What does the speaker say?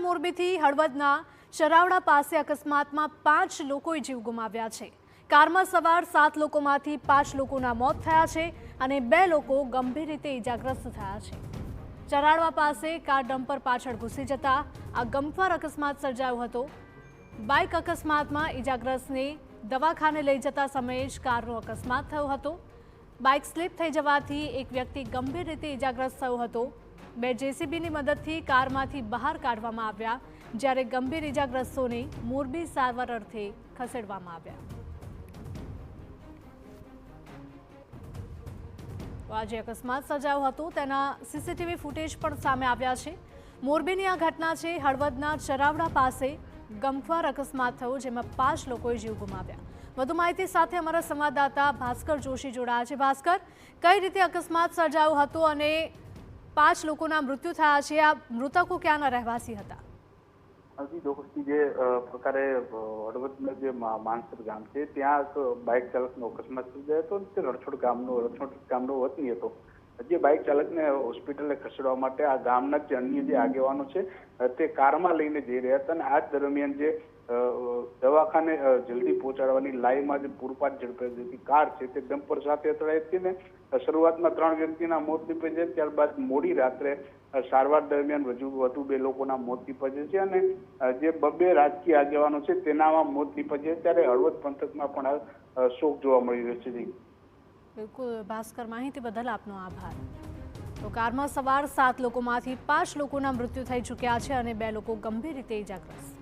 મોરબીથી હળવદના ચરાવડા પાસે અકસ્માતમાં 5 લોકોએ જીવ ગુમાવ્યા છે। કારમાં સવાર 7 લોકોમાંથી 5 લોકોના મોત થયા છે અને 2 લોકો ગંભીર રીતે ઇજાગ્રસ્ત થયા છે। ચરાવડા પાસે કાર ડમ્પર પાછળ ઘૂસી જતા આ ગમખ્વાર અકસ્માત સર્જાયો હતો। બાઇક અકસ્માતમાં ઇજાગ્રસ્તને દવાખાને લઈ જતા સમયે જ કારનો અકસ્માત થયો હતો। બાઇક સ્લીપ થઈ જવાથી એક વ્યક્તિ ગંભીર રીતે ઇજાગ્રસ્ત થયો હતો। 2 જેસીબીની મદદથી કારમાંથી બહાર કાઢવામાં આવ્યા, જ્યારે ગંભીર ઇજાગ્રસ્તોને મોરબી સારવાર અર્થે ખસેડવામાં આવ્યા। આજે અકસ્માત સર્જાયો હતો તેના સીસીટીવી ફૂટેજ પણ સામે આવ્યા છે। મોરબીની આ ઘટના છે। હળવદના ચરાવડા પાસે ગમખ્વાર અકસ્માત થયો, જેમાં 5 લોકોએ જીવ ગુમાવ્યા। વધુ માહિતી સાથે અમારા સંવાદદાતા ભાસ્કર જોશી જોડાયા છે। ભાસ્કર, કઈ રીતે અકસ્માત સર્જાયો હતો અને 5 લોકોના મૃત્યુ થયા છે? આ મૃતકો ક્યાંના રહેવાસી હતા? હજી ચોક્કસથી જે પ્રકારે હળવદના જે માનસર ગામ છે ત્યાં બાઇક ચાલકનો અકસ્માત સર્જાયો હતો। તે રણછોડ ગામનો વતની હતો। જે બાઇક ચાલકને હોસ્પિટલે ખસેડવા માટે આ ગામના જે અન્ય જે આગેવાનો છે તે કારમાં લઈને જઈ રહ્યા હતા અને આ દરમિયાન જે દવાખાને જલ્દી પહોંચાડવાની લાઈનમાં જે પૂરપાટ ઝડપે જતી કાર છે તે ડમ્પર સાથે અથડાઈ હતી ને શરૂઆતમાં 3 વ્યક્તિના મોત નીપજ્યા છે। ત્યારબાદ મોડી રાત્રે સારવાર દરમિયાન વધુ 2 લોકોના મોત નીપજ્યા છે અને જે 2 રાજકીય આગેવાનો છે તેનામાં મોત નીપજ્યા, ત્યારે હળવદ પંથકમાં પણ શોક જોવા મળી રહ્યો છે। બિલકુલ ભાસ્કર, માહિતી બદલ આપનો આભાર। તો કારમાં સવાર 7 લોકોમાંથી 5 લોકોના મૃત્યુ થઈ ચૂક્યા છે અને 2 લોકો ગંભીર રીતે ઇજાગ્રસ્ત।